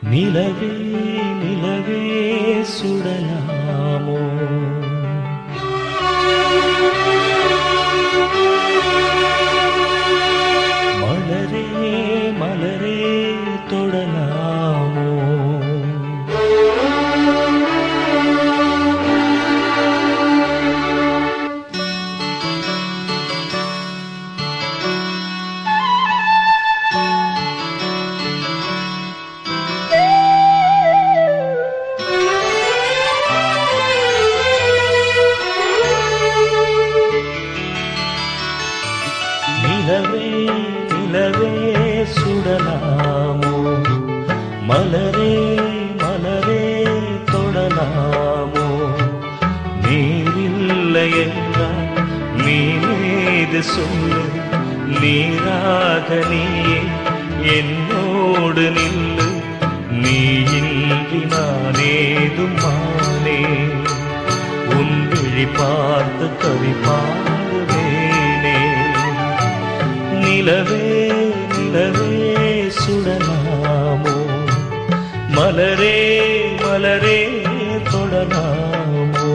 நிலவே நிலவே சுடலாமோ மலரே மலரே தொடலாமோ நிலவே நிலவே சுடலாமோ மலரே மலரே தொடலாமோ நீரில்லை என்றால் நீ மீது சொல்லு நீராக நீயே என்னோடு நில்லு நீ இன்றி நானேதும் மானே உன் விழி பார்த்து கவி பாடுவேனே நிலவே நிலவே சுடலாமோ மலரே மலரே தொடலாமோ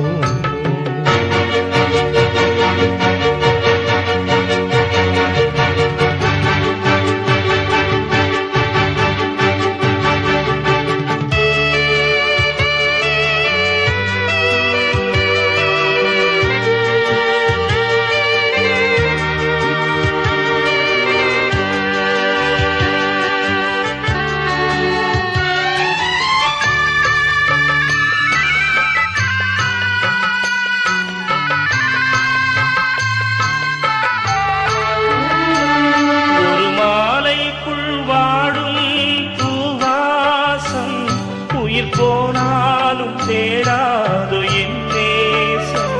உயிர் போனாலும் தேடாது என் நேசம்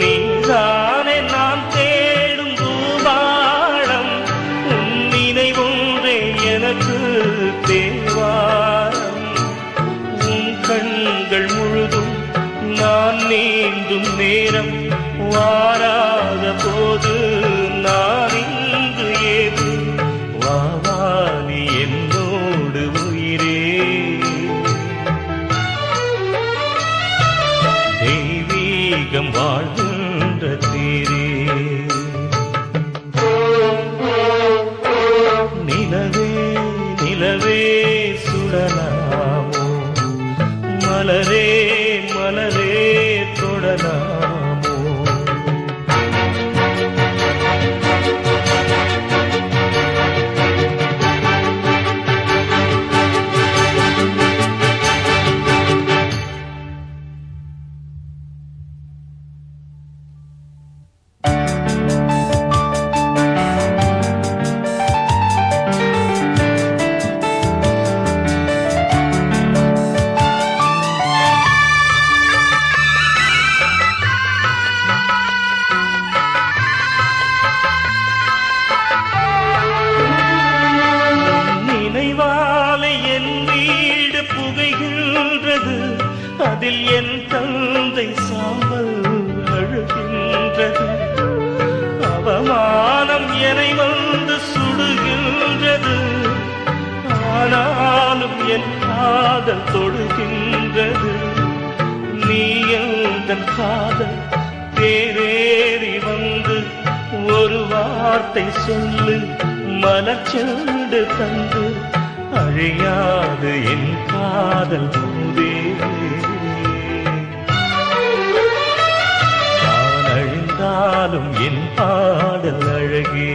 நீதானே நான் தேடும் தூவாழம் உன் நினைவொன்றே எனக்கு தேவாரம் உன் கண்கள் முழுதும் நான் நீந்தும் நேரம் வாராத போது நான் இங்கு ஏது வாவானி என்னோடு உயிரே தெய்வீகம் வாழ்கின்ற தீரே நிலவே நிலவே சுடலாமோ மலரே மலரே தொடலாமோ அதில் என் தந்தை சாம்பல் அழுகின்றது அவமானம் என்னை வந்து சுடுகின்றது ஆனாலும் என் காதல் தொடுகின்றது நீ எந்தன் காதல் தேரேறி வந்து ஒரு வார்த்தை சொல்லு மலர்ச்செண்டு தந்து அழியாது என் காதல் போதே நான் அழிந்தாலும் என் பாடல் அழகே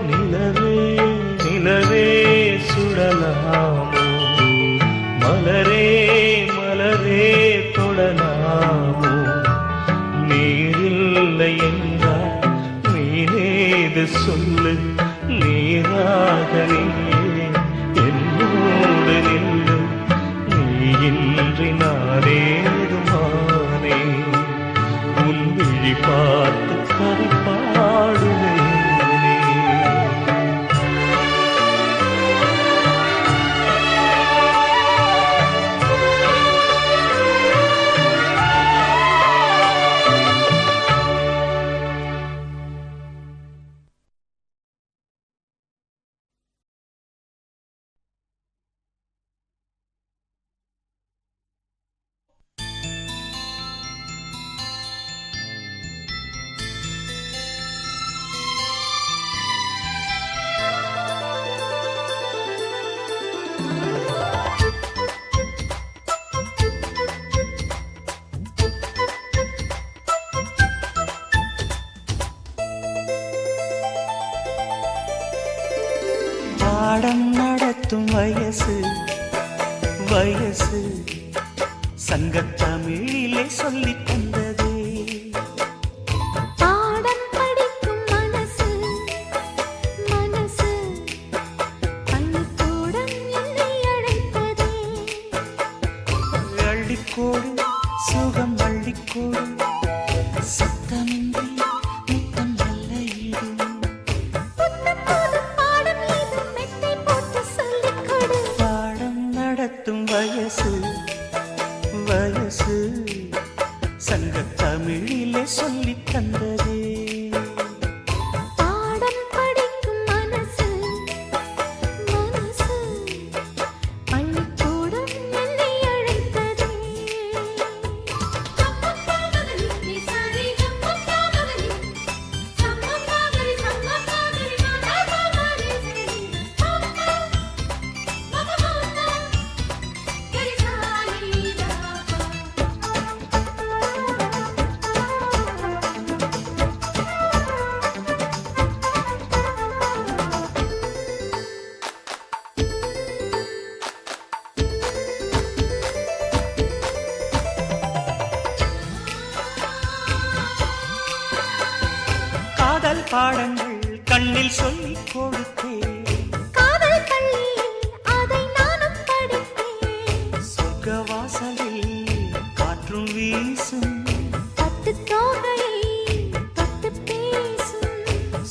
நிலவே நிலவே சுடலாமோ மலரே மலரே தொடலாமோ நீரில்லை என்றால் நீனேது சொல்லு நீராக நீயே என்னோடு நில்லு நீ இன்றி நானேதுமானே உன் விழி பார்த்து கவி பாடுவேன் பாடம் நடத்தும் வயசு வயசு சங்கத்தமிழிலே சொல்லித் தந்ததே. பாடம் படிக்கும் மனசு மனசு பள்ளிக்கூடம் என்னை அழைத்ததே. அள்ளிக்கோடு சுகம் அள்ளிக்கோடு சத்தமின்றி முத்தம் நல்ல ஈடு. புத்தம் புதும் பாடம் ஏதும் மெத்தை போட்டு சொல்லிக் கொடு. பாடம் நடத்தும் வயசு வயசு சங்கத்தமிழிலே சொல்லித் தந்ததே. பாடம் படிக்கும் மனசு மனசு பள்ளிக்கூடம் என்னை அழைத்ததே. காதல் பாடங்கள் கண்ணில் சொல்லிக் கொடுத்தேன். காதல் பள்ளியில் அதை நானும் படித்தேன். சொர்க்க வாசலில் காற்றும் வீசும் பட்டு தோகையை தொட்டு பேசும்.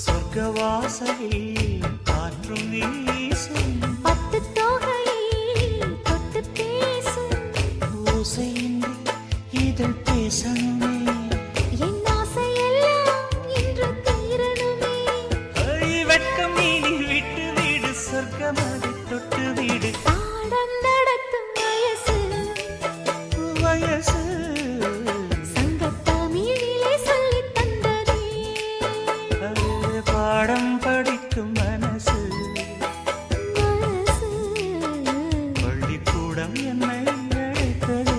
சொர்க்க வாசலில் காற்றும் வீசும் பட்டு தோகையை தொட்டு பேசும். ஓசையின்றி இதழ் பேசணுமே. என் ஆசையெல்லாம் இன்று தீரணுமே. வெட்கம் நீ விட்டு வீடு சொர்க்கமதை தொட்டு வீடு. பாடம் நடத்தும் வயசு வயசு சங்கத்தமிழிலே சொல்லித் தந்ததே. பாடம் படிக்கும் மனசு மனசு பள்ளிக்கூடம் என்னை அழைத்ததே.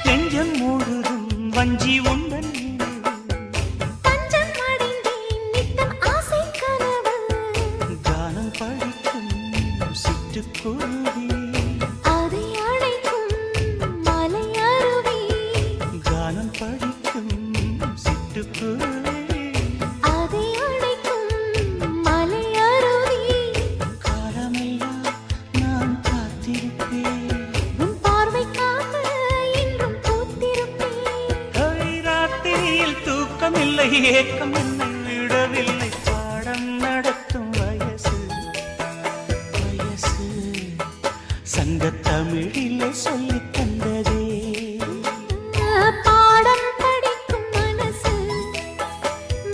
நெஞ்சம் முழுதும் வஞ்சி உண்டன் தஞ்சம் அடைந்தேன் நித்தம் ஆசை கனவு. கானம் படிக்கும் சிட்டுக்குருவி. அதை அழைக்கும் மலை அருவி. கானம் படிக்கும் சிட்டுக்குருவி. அதை அழைக்கும் மலை அருவி. காலமெல்லாம் நான் காத்திருப்பேன். உன் பார்வைக்காக என்றும் பூத்திருப்பேன். ராத்திரியில் தூக்கமில்லை ஏக்கம் என்னை விடவில்லை. பாடம் நடத்தும் வயசு வயசு சங்கத்தமிழிலே சொல்லித் தந்ததே. பாடம் படிக்கும் மனசு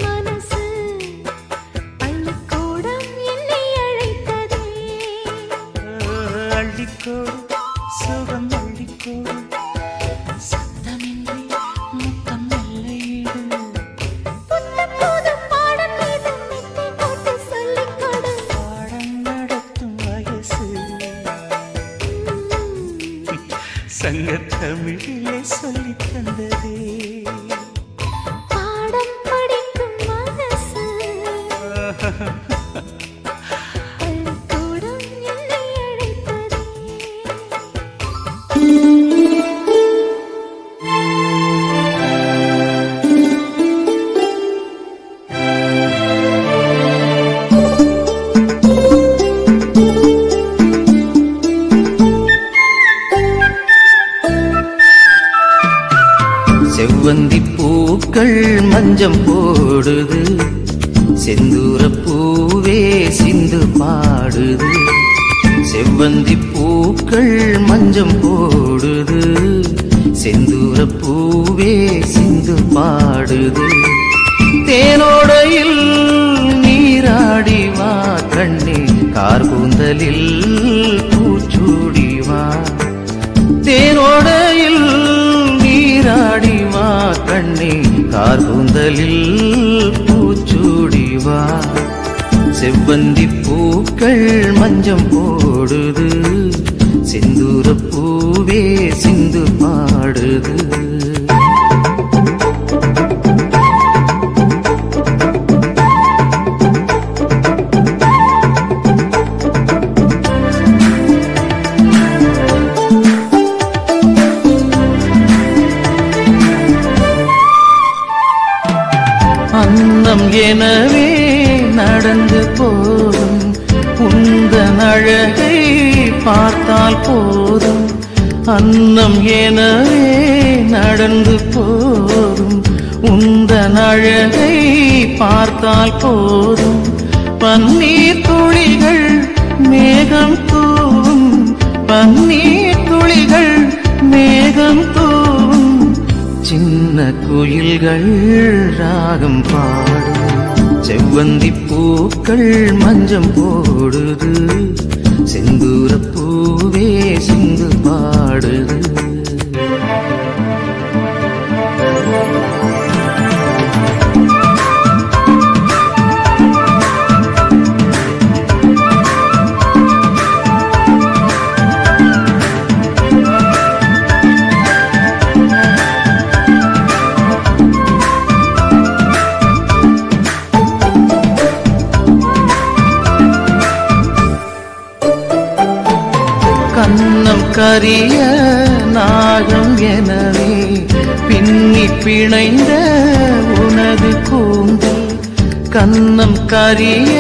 மனசு பள்ளிக்கூடம் என்னை அழைத்ததே. அள்ளிக்கோடு சுகம் அள்ளிக்கோடு சத்தமின்றி முத்தம் நல்ல ஈடு. புத்தம் புதும் பாடம் ஏதும் மெத்தை போட்டு சொல்லிக் கொடு. பாடம் நடத்தும் வயசு சங்கத்தமிழிலே சொல்லித் தந்ததே. பாடம் படிக்கும் மனசு பள்ளிக்கூடம் என்னை அழைத்ததே. செவ்வந்தி பூக்கள் மஞ்சம் போடுது, செந்தூர பூவே சிந்து பாடுது. செவ்வந்தி பூக்கள் மஞ்சம் போடுது, செந்தூர பூவே சிந்து பாடுது. தேனோடையில் நீர் நீராடி வா கண்ணே கார்கூந்தலில் பூச்சூடி வா தேனோடையில் நீராடி வா கண்ணே கார்கூந்தலில் பூச்சூடி வா செவ்வந்தி பூக்கள் மஞ்சம் போடுது செந்தூரப் பூவே சிந்து பாடுது அன்னம் எனவே நடந்து போதும் உந்தன் அழகை பார்த்தால் போதும் அன்னம் எனவே நடந்து போதும் உந்தன் அழகை பார்த்தால் போதும் பன்னீர் துளிகள் மேகம் தூவும் பன்னீர் துளிகள் மேகம் தூவும் சின்ன குயில்கள் ராகம் பாடும் செவ்வந்தி பூக்கள் மஞ்சம் போடுது செந்தூரப் பூவே சிந்து பாடுது கன்னம் கரிய நாகம் எனவே பின்னி பிணைந்த உனது கூந்தல் கன்னம் கரிய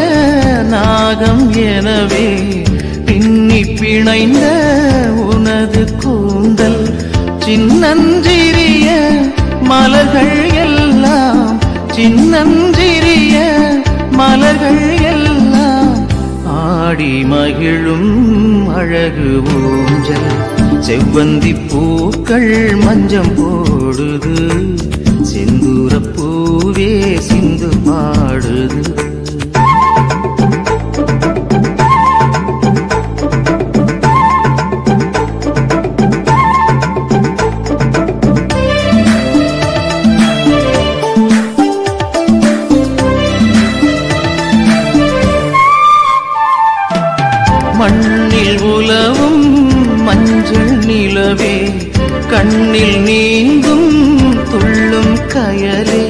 நாகம் எனவே பின்னி பிணைந்த உனது கூந்தல் சின்னஞ்சிறிய மலர்கள் எல்லாம் சின்னஞ்சிறிய மலர்கள் எல்லாம் ஆடி மகிழும் அழகு ஊஞ்சல் செவ்வந்தி பூக்கள் மஞ்சம் போடுது செந்தூரப் பூவே சிந்து பாடுது மண்ணில் உலவும் மஞ்சள் நிலவே கண்ணில் நீந்தும் துள்ளும் கயலே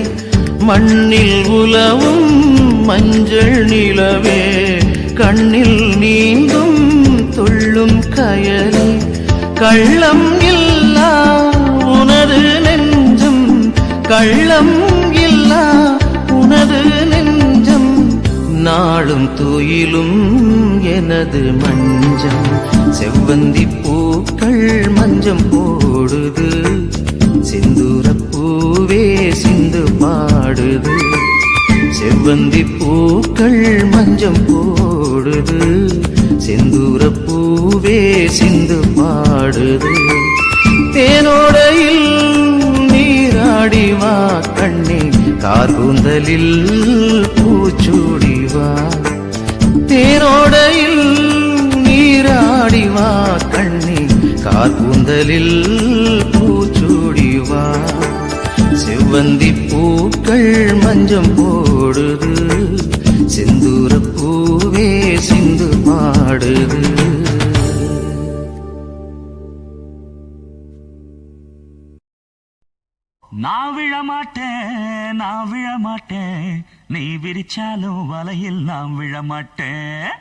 மண்ணில் உலவும் மஞ்சள் நிலவே கண்ணில் நீந்தும் துள்ளும் கயலே கள்ளம் இல்லா உனது நெஞ்சம் கள்ளம் இல்லா உனது நெஞ்சம் நாளும் துயிலும் எனது மஞ்சம் செவ்வந்தி பூக்கள் மஞ்சம் போடுது செந்தூரப் பூவே சிந்து பாடுது செவ்வந்தி பூக்கள் மஞ்சம் போடுது செந்தூரப் பூவே சிந்து பாடுது தேனோடையில் நீராடி வா கண்ணே கார்கூந்தலில் பூச்சூடி வா தேனோடையில் நீராடி வா கண்ணே கார்கூந்தலில் பூச்சூடி வா செவ்வந்தி பூக்கள் மஞ்சம் போடுது செந்தூரப் பூவே சிந்து பாடுது நான் விழமாட்டேன் நீ விரிச்சாலும் வலையில் நான் விழமாட்டேன்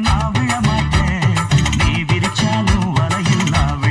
நான் விழமாட்டேன் நீ விரிச்சாலும் வலையில் நான்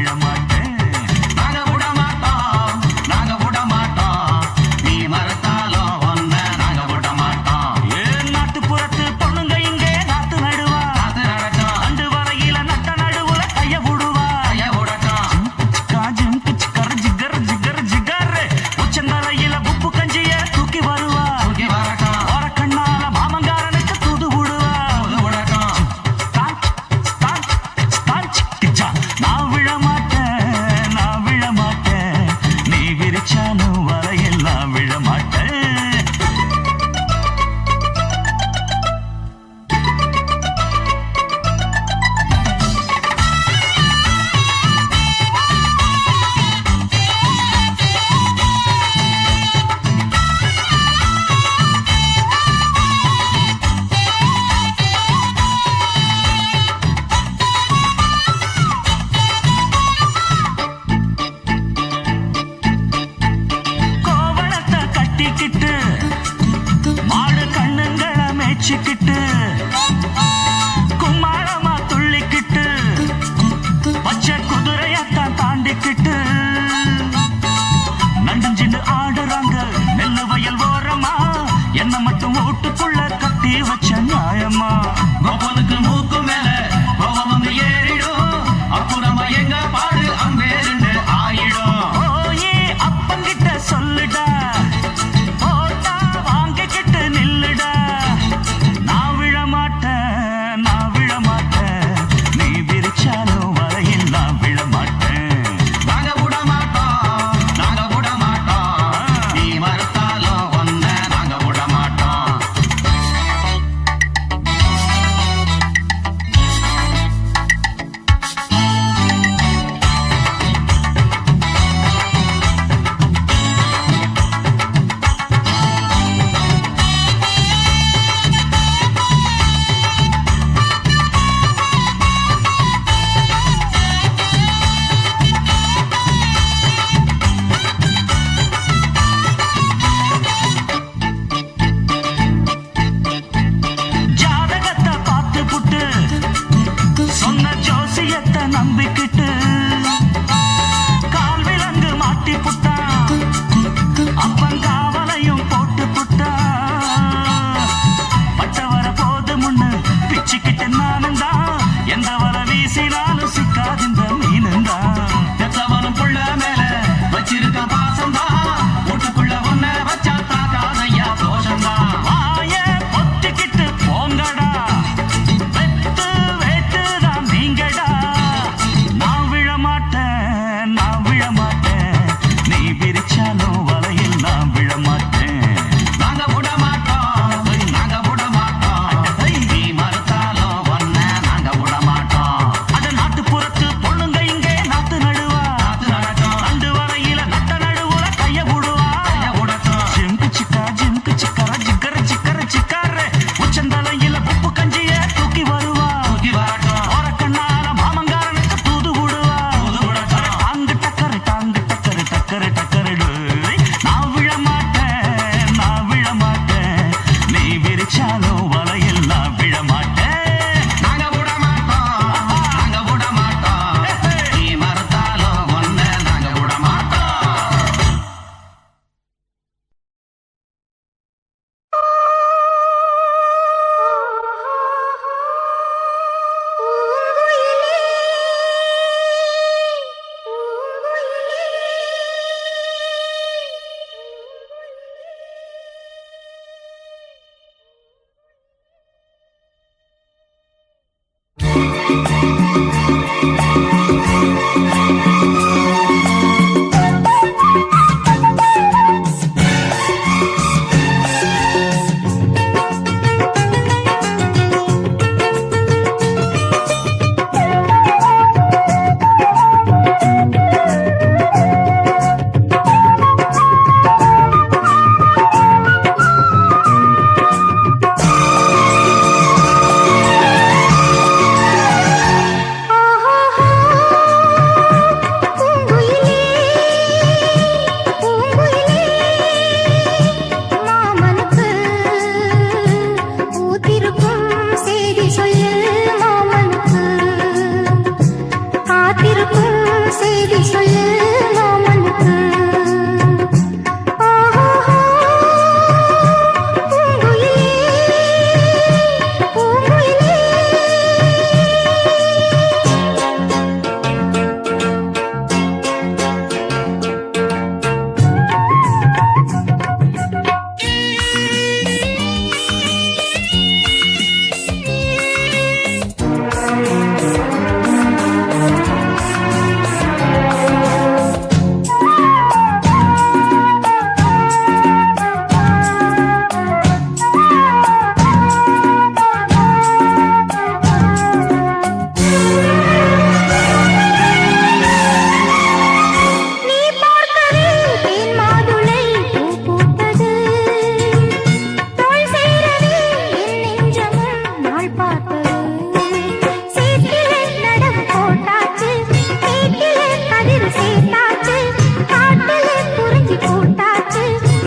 வச்சுக்கிட்டு கும்மாளமா துள்ளிக்கிட்டு பச்சை குதிரையத்தான் தாண்டிக்கிட்டு நடுஞ்சின்னு ஆடுறாங்க நெல்லு வயல் ஓரமா என்ன மட்டும் வீட்டுக்குள்ள கட்டி வச்ச நியாயமா கோபனுக்கு மூக்கு மேல கோபம் வந்து ஏறிடும் அப்புறமா எங்க பாடு அம்பேருன்னு ஆயிடும் ஓயே அப்பங்கிட்ட சொல்லுடா போட்டா வாங்கிக்கிட்டு நில்லுடா நான் விழ மாட்டேன் நீ விரிச்சாலும் வரையில் நான் விழ மாட்டேன் நாங்க விட மாட்டோம் நீ மறுத்தாலும் ஒன்ன நாங்க விட மாட்டோம் ஜாதகத்தை பார்த்து புட்டு சொன்ன ஜோசியத்தை நம்பிக்கிட்டு கால் விலங்கு மாட்டி புட்டா அப்பங்காவலையும் போட்டு புட்டா பட்ட வர போது முன்னு பிச்சுக்கிட்டு நானுந்தா எந்த வர வீசினாலும் சிக்காதிந்த மீனுந்தா பெத்தவனும் புள்ள மேல வச்சிருக்க பாசந்தா வீட்டுக்குள்ள ஒன்ன வச்சா தாக்காதையா தோஷந்தா வாய பொத்திக்கிட்டு போங்கடா வெத்து வேட்டுதான் நீங்கடா நான் விழ மாட்டேன் நீ விரிச்சாலும் வலையில் நான் விழ மாட்டேன் நாங்க விட மாட்டோம் நீ மறுத்தாலும் ஒன்ன நாங்க விட மாட்டோம் அத நாட்டுப்புறத்து பொண்ணுங்க இங்கே நாத்து நடுவா அண்டு வரையில நட்ட நடுவுல கைய விடுவா ஜிம்கு சிக்கா ஜிக்கர சிக்கார உச்சந்தலையில உப்பு கஞ்சிய தூக்கி வருவா ஓரக்கண்ணால மாமங்காரனுக்கு தூது விடுவா டாங்கு டக்கரு நான் விழ மாட்டேன் நீ விரிச்சாலும் வலையில் நான் விழ மாட்டேன் நாங்க விட மாட்டோம் நீ மறுத்தாலும் ஒன்ன நாங்க விட மாட்டோம்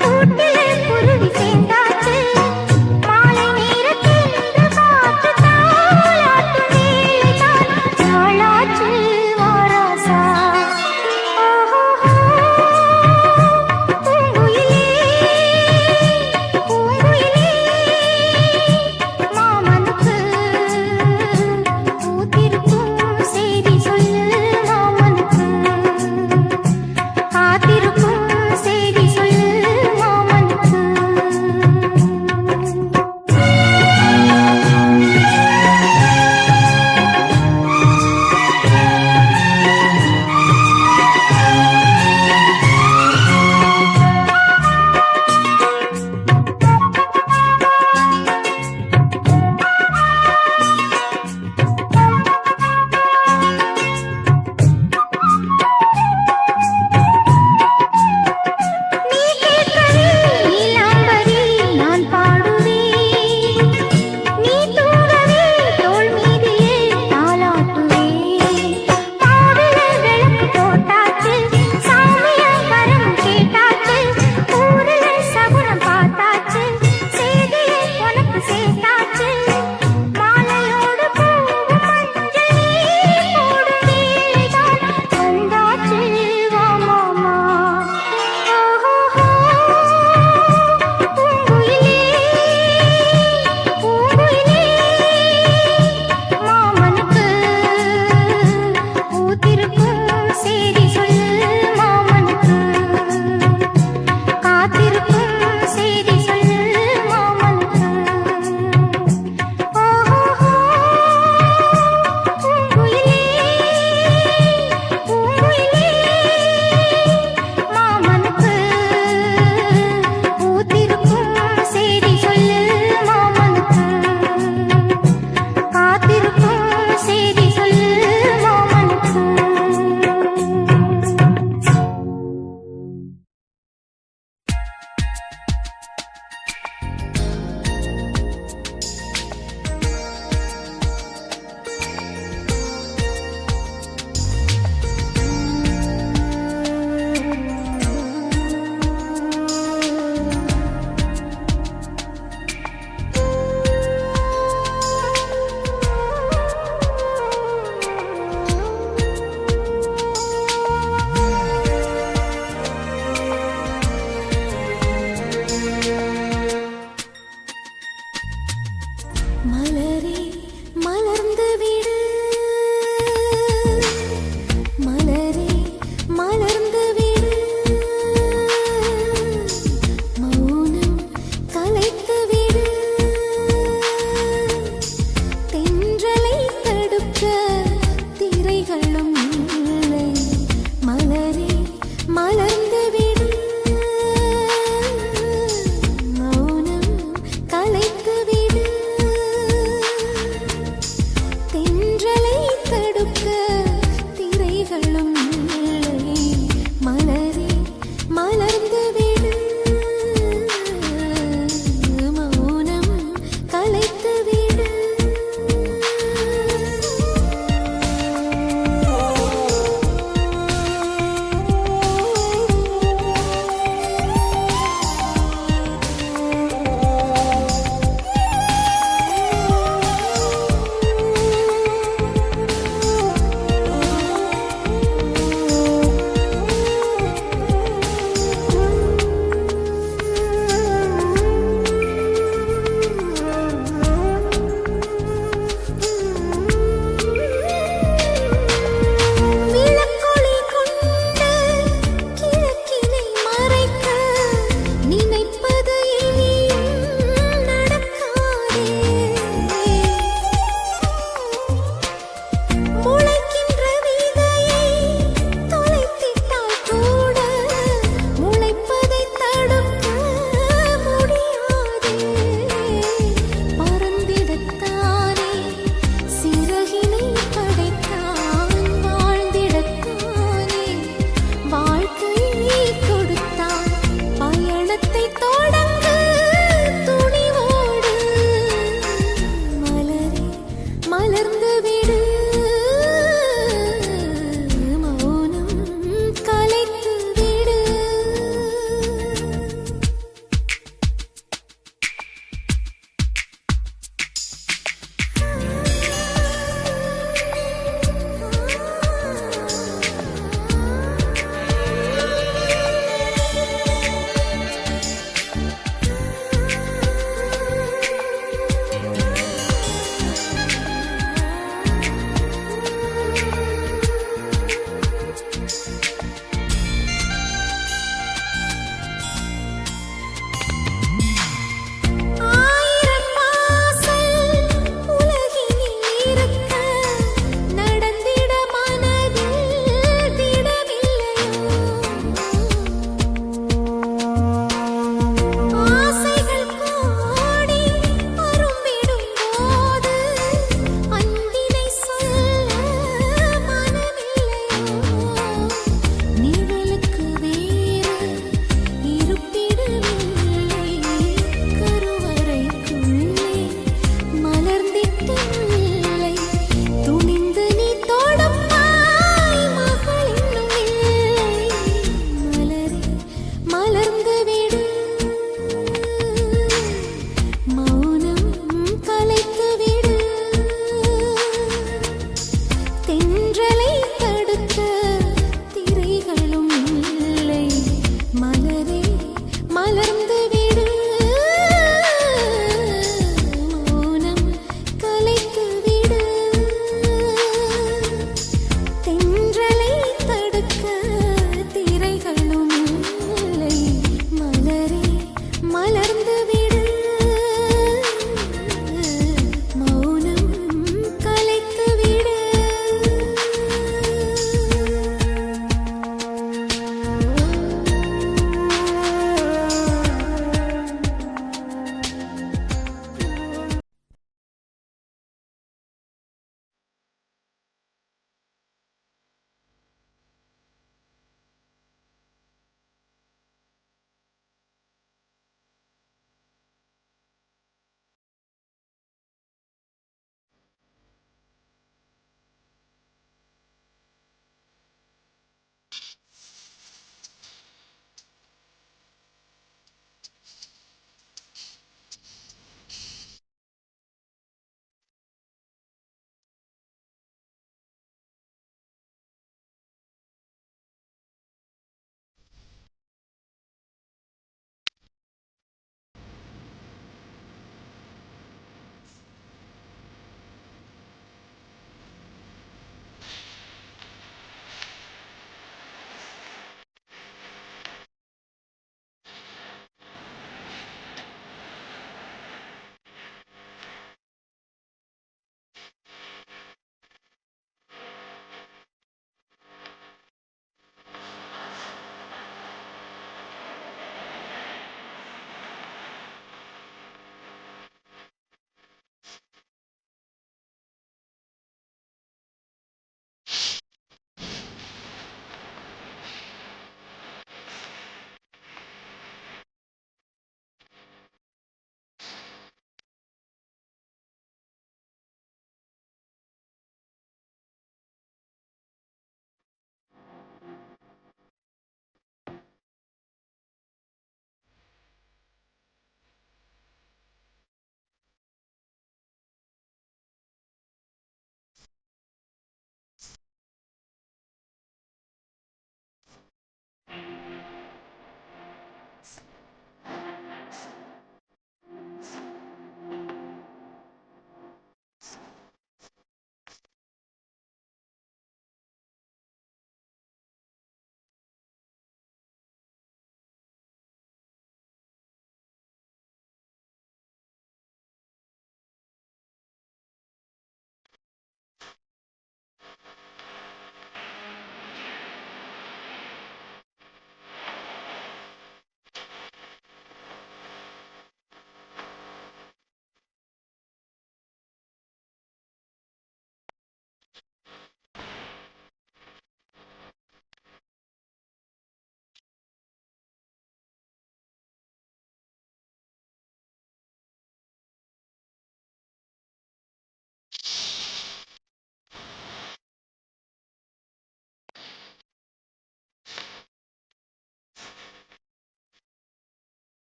பூட்டிலே குருவி சேர்ந்தாச்சு மாலை நேரத்தில்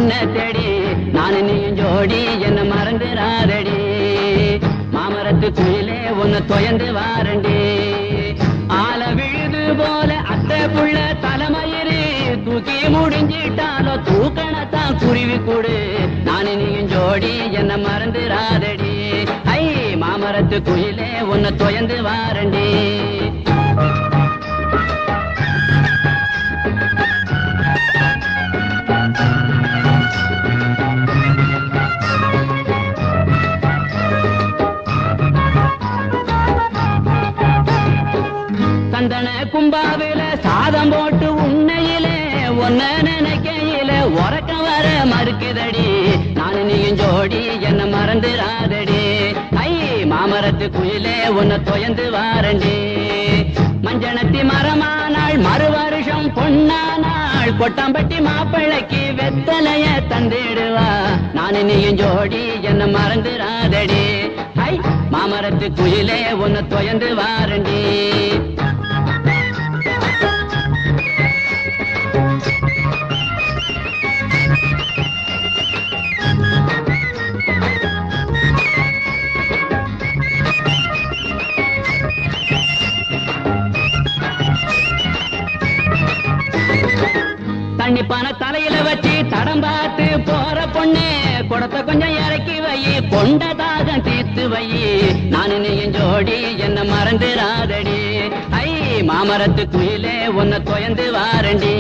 உன்னை தேடி நான் நீயும் ஜோடி என்ன மறந்துடாதடி மாமரத்து குயிலே உன்னை தொயந்து வாரண்டி ஆல விழுது போல அத்தை புள்ள தலைமயிறு தூக்கி முடிஞ்சிட்டாலோ தூக்கணத்தான் குருவி கூடு நான் நீயும் ஜோடி என்ன மறந்துடாதடி ஐ மாமரத்து குயிலே உன்னை தொயந்து வாரண்டி சந்தன கும்பாவில சாதம் போட்டு உன்னையிலே ஒன்ன நினைக்கையில உறக்க வர மறுக்குதடி நான் நீயும் ஜோடி என்ன மறந்துடாதடி ஐ மாமரத்து குயிலே உன்னை தொயந்து வாரண்டி மஞ்சனத்தி மரமானாள் மறு வருஷம் பொன்னானாள் கொட்டாம்பட்டி மாப்பிள்ளைக்கு வெத்தலைய தந்திடுவா நான் நீயும் ஜோடி என்ன மறந்துடாதடி ஐ மாமரத்து குயிலே உன்னை தொயந்து வாரண்டி தண்ணி பானை தலையில வச்சு தடம் பார்த்து போற பொண்ணு குடத்தை கொஞ்சம் இறக்கி வை கொண்ட தாகம் தீர்த்து வை நான் நீயும் ஜோடி என்ன மறந்துடாதடி ஐ மாமரத்து குயிலே உன்னை தொயந்து வாரண்டி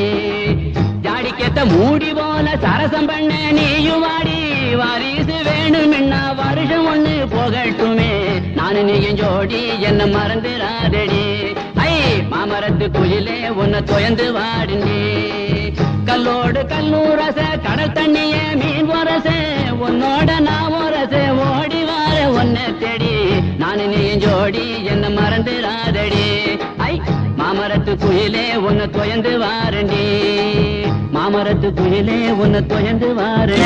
ஜாடிக்கேத்த மூடி போல சரசம் பண்ண நீயும் வாடி வாரிசு வேணும்னா வருஷம் ஒண்ணு போகட்டுமே நான் நீயும் ஜோடி என்ன மறந்துடாதடி ஐ மாமரத்து குயிலே உன்னை தொயந்து வாடினி கல்லோடு கல்லூரச கடல் தண்ணிய மீன் வரச உன்னோட நான் வரச ஓடி வார ஒன்ன தேடி நான் நீயும் ஜோடி என்ன மறந்துடாதடி ஐ மாமரத்து குயிலே உன்னை தொயந்து வாரண்டி மாமரத்து குயிலே உன்னை தொயந்து வாரு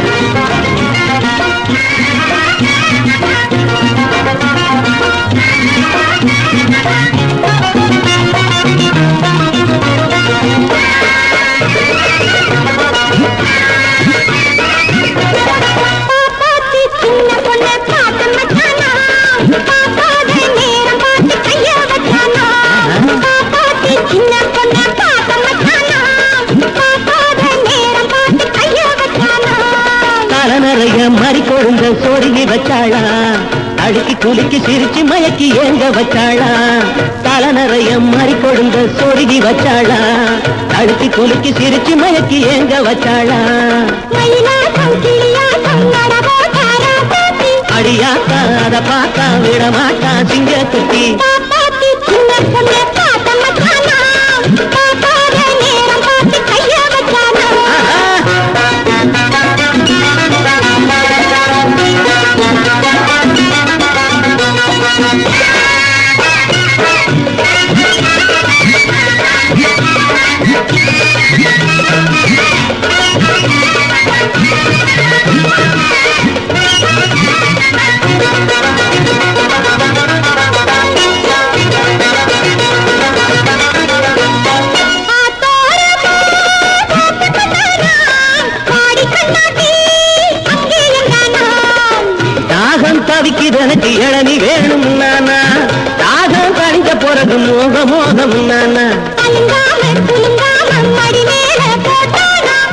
மறி கொழுந்த சொருகி வச்சாளா அழுக்கி குலுக்கி சிரிச்சு மயக்கி ஏங்க வச்சாளா தல நிறைய மறி கொழுந்த சொருகி வச்சாளா அழுக்கி குலுக்கி சிரிச்சு மயக்கி ஏங்க வச்சாளா அடியாக்கா அத பாக்கா விட மாட்டா சிங்க குட்டி தவிக்கிறனுக்கு இளநி வேணும் நானா தாகம் கணிஞ்ச பிறகு மோகம் மோகம் நானா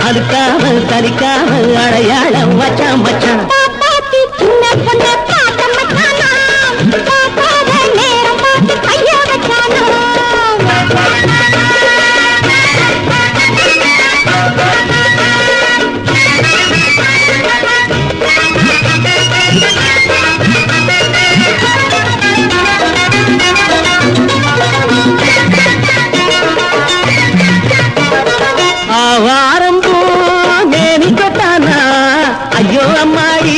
அதுக்காமல் தலிக்காமல் அடையாளம் வச்சான் வச்சான் வாரம் மேனி கொட்டானா ஐயோ அம்மாடி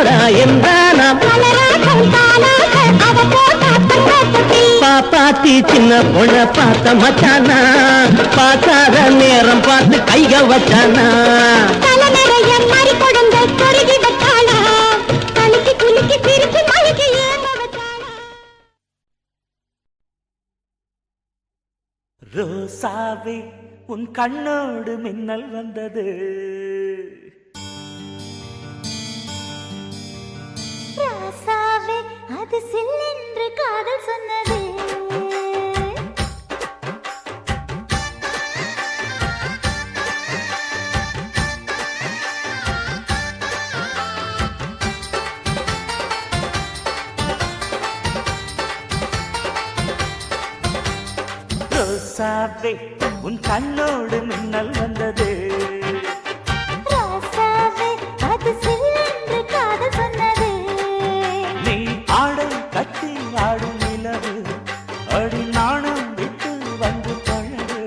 போடா என்றானாம். பாப்பாத்தி சின்ன பொண்ண பார்த்த மச்சானா, பார்க்காத நேரம் பார்த்து கைக வச்சானா. ரோசாவே உன் கண்ணோடு மின்னல் வந்தது. ராசாவே அது சில்லென்று காதல் சொன்னது. ரோசாவே உன் கண்ணோடு மின்னல் வந்தது. ராசாவே அது சில்லென்று காதல் சொன்னது. நீ ஆடை கட்டி ஆடும் நிலவு, அடி நாணம் விட்டு வந்து பழகு.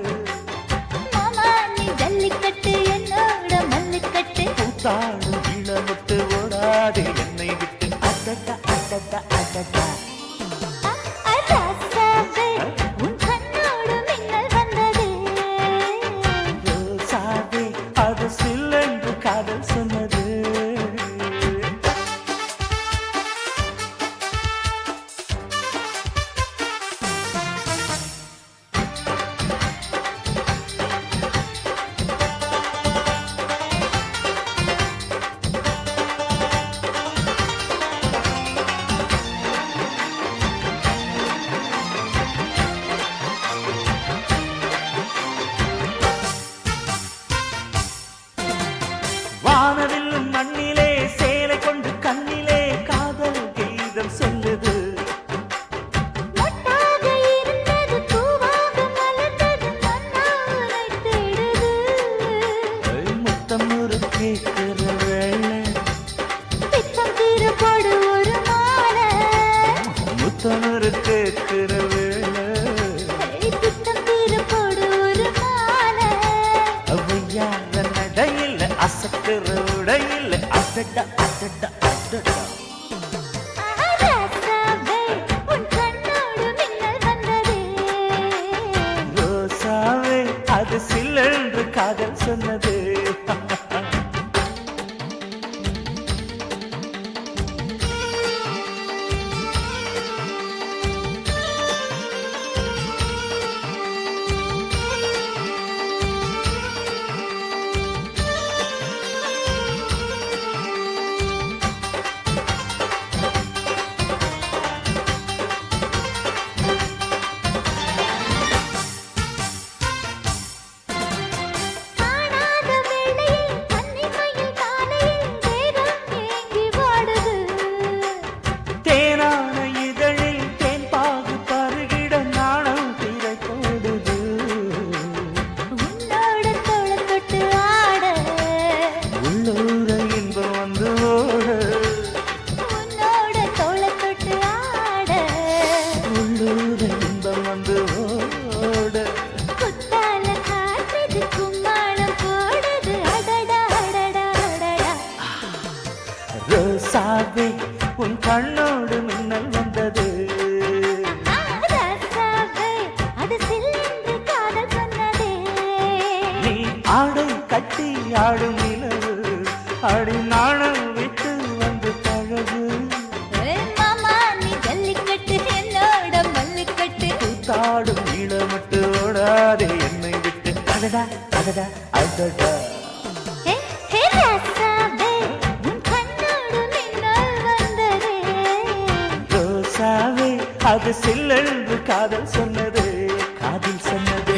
மாமா நீ ஜல்லிக்கட்டு என்னோட மல்லிக்கட்டு. கூத்தாடும் இளமுட்டு ஓடாதே என்னை விட்டு. அடடா அடடா அடடா. ராசாவே உன் கண்ணோடு மின்னல் வந்தது. ரோசாவே அது சில்லென்று காதல் சொன்னது. வானவில்லும் மண்ணிலே சேலை கொண்டு கண்ணிலே காதல் கீதம் சொல்லுது. மொட்டாக இருந்தது பூவாக மலர்ந்தது மன்னாரை தேடுது. முத்தம் ஒரு கேட்கிற வேளை, பித்தம் தீரப்படு ஒரு மாலை. முத்தம் ஒரு கேட்கிற வேளை. பித்தம் தீரப்படு ஒரு மாலை. அவையார நடையில் அசத்துற உடையில் அடடா அடடா அடடா. ராசாவே உன் கண்ணோடு மின்னல் வந்தது. ரோசாவே அது சில்லென்று காதல் சொன்னது. காணாத வேளையில் கன்னிமையில் காலையில் தேகம் ஏங்கி வாடுது. தேனான இதழில் தேன் பாகு பருகிட நாணம் திரை போடுது. உன்னோட தோளை தொட்டு ஆட, உள்ளூர இன்பம் வந்து ஓட. உன்னோட தோளை தொட்டு ஆட. உள்ளூர இன்பம் வந்து ஓட. குத்தால காற்றுது கும்மாளம் போடுது. அடடா அடடா அடடா. ரோசாவே உன் கண்ணோடு மின்னல் வந்தது. ராசாவே அது சில்லென்று காதல் சொன்னது. நீ ஆடை கட்டி ஆடும் நிலவு, அடி நாணம் விட்டு வந்து பழகு. மாமா நீ ஜல்லிக்கட்டு என்னோட மல்லிக்கட்டு. கூத்தாடும் இளமட்டு ஓடாதே என்னை விட்டு. அடடா அடடா அடடா. ஹே ஹே ராசாவே உன் கண்ணோடு மின்னல் வந்தது. ரோசாவே அது சில்லென்று காதல் சொன்னது. காதல் சொன்னது.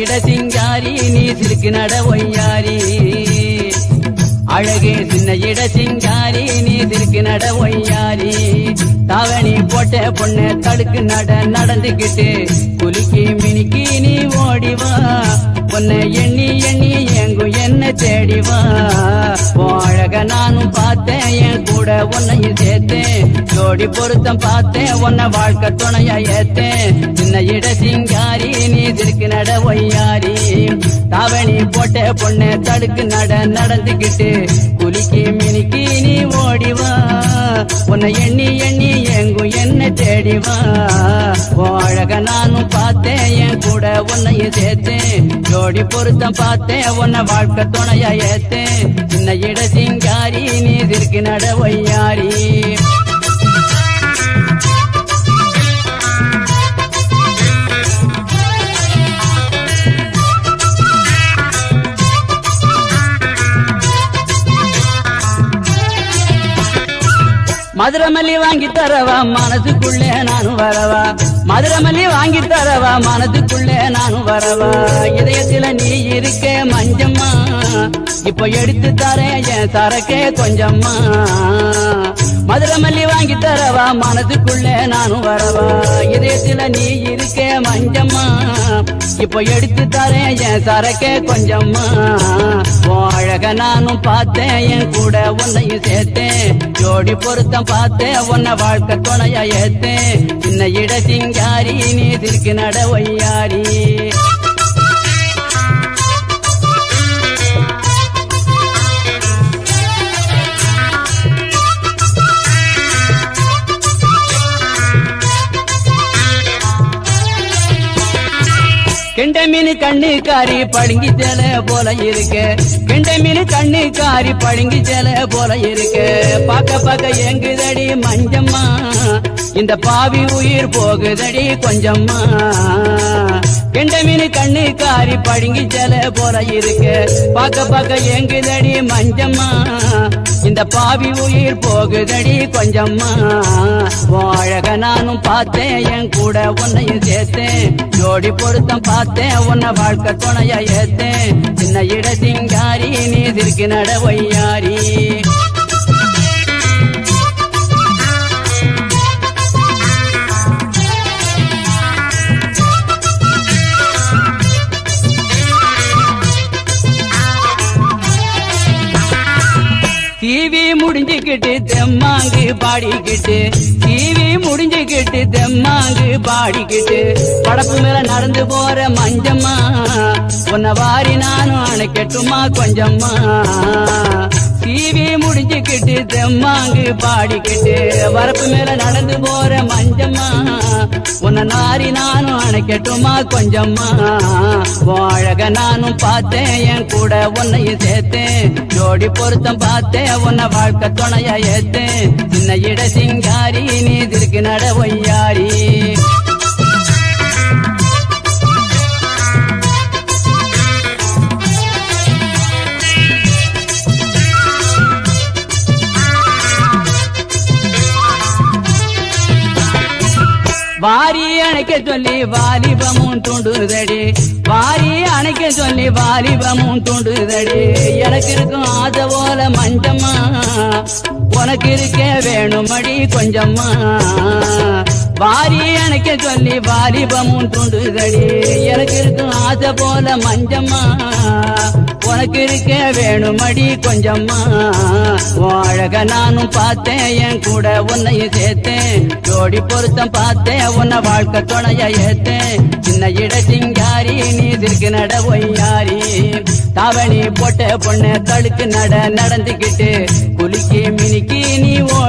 இட சிங்காரி நீ சிறுக்கு நட ஒய்யாரி அழகே சின்ன இட சிங்காரி நீ சிறுக்கு நட ஒய்யாரி தாவணி போட்ட பொண்ணு தடுக்கு நடந்துகிட்டு குலுக்கி மினிக்கி நீ ஓடிவா உன்னை எண்ணி எண்ணி எங்கும் என்ன தேடிவா அழக நானும் பார்த்தேன் என் கூட உன்னையும் சேர்த்தேன் ஜோடி பொருத்தம் பார்த்தேன் உன்னை வாழ்க்கை துணையா ஏத்தேன் சின்ன இட சிங்காரி நீ திருக்கு நட ஒய்யாரி தாவணி போட்ட பொண்ணு தடுக்கு நடந்துகிட்டு குலுக்கி மினிக்கி நீ ஓடிவா உன்னை எண்ணி எண்ணி எங்கும் என்ன தேடிவா அழக நானும் பார்த்தேன் என் கூட உன்னையும் சேர்த்தேன் ஜோடி பொருத்தம் பார்த்தேன் உன்னை வாழ்க்கை துணையா ஏத்தேன் சின்ன இட சிங்காரி நீ திருக்கு நட ஒய்யாரி மதுரமல்லி வாங்கி தரவா மனதுக்குள்ளே நானும் வரவா மதுரமல்லி வாங்கி தரவா மனதுக்குள்ளே நானும் வரவா இதயத்துல நீ இருக்க மஞ்சம்மா இப்ப எடுத்து தரேன் என் சரக்கே கொஞ்சம்மா மதுரமல்லி வாங்கி தரவா மனதுக்குள்ளே நானும் வரவா இதயத்துல நீ இருக்க மஞ்சம்மா இப்ப எடுத்து தரேன் என் சரக்கே கொஞ்சம்மா அழக நானும் பார்த்தேன் என் கூட உன்னையும் சேர்த்தேன் ஜோடி பொருத்தம் பார்த்தேன் உன்னை வாழ்க்கை துணையா ஏத்தேன் சின்ன இட சிங்காரி நீ திருக்கு நட ஒய்யாரி கெண்ட மீன் கண்ணுக்காரி பழுங்கி சேல போல இருக்கு கெண்ட மீன் கண்ணுக்காரி பழுங்கி சேல போல இருக்கு பாக்க பாக்க எங்குதடி மஞ்சம்மா இந்த பாவி உயிர் போகுதடி கொஞ்சம்மா கெண்ட மீன் கண்ணுக்காரி பழுங்கி சேல போல இருக்கு பாக்க பாக்க எங்குதடி மஞ்சம்மா இந்த பாவி உயிர் போகுதடி கொஞ்சம்மா அழக நானும் பார்த்தேன் என் கூட உன்னையும் சேர்த்தேன் ஜோடி பொருத்தம் பார்த்தேன் உன்னை வாழ்க்கை துணையா ஏத்தேன் சின்ன இட சிங்காரி நீ திருக்கு நட ஒய்யாரி டிவி முடிஞ்சுக்கிட்டு தெம்மாங்கு பாடிக்கிட்டு டிவி முடிஞ்சுக்கிட்டு தெம்மாங்கு பாடிக்கிட்டு படப்பு மேல நடந்து போற மஞ்சம்மா உன்னை வாரி நானும் அணைக்கட்டுமா கொஞ்சம்மா டிவி முடிஞ்சுக்கிட்டு தெம்மாங்கு பாடிக்கிட்டு வரப்பு மேல நடந்து போற மஞ்சம்மா உன்னை நாரி நானும் அணைக்கட்டுமா கொஞ்சம்மா அழக நானும் பார்த்தேன் என் கூட உன்னையும் சேர்த்தேன் ஜோடி பொருத்தம் பார்த்தேன் உன்னை வாழ்க்கை துணையா ஏத்தேன் சின்ன இட சிங்காரி நீ திருக்கு நட ஒய்யாரி வாரி அணைக்க சொல்லி வாலிபமும் தூண்டுதடி வாரி அணைக்க சொல்லி வாலிபமும் தூண்டுதடி எனக்கு இருக்கும் ஆசை போல மஞ்சம்மா உனக்கு இருக்க வேணுமடி கொஞ்சம்மா வாரி அணைக்க சொல்லி வாலிபமும் தூண்டுதடி எனக்கு இருக்கும் ஆசை போல மஞ்சம்மா உனக்கு இருக்க வேணுமடி கொஞ்சம்மா அழக நானும் பார்த்தேன் என் கூட உன்னையும் சேர்த்தேன் ஜோடி பொருத்தம் பார்த்தேன் உன்னை வாழ்க்கை துணையா ஏத்தேன் சின்ன இட சிங்காரி நீ திருக்கு நட ஒய்யாரி தாவணி போட்ட பொண்ணு தடுக்கு நடந்துகிட்டு குலுக்கி மினிக்கி நீ ஓடி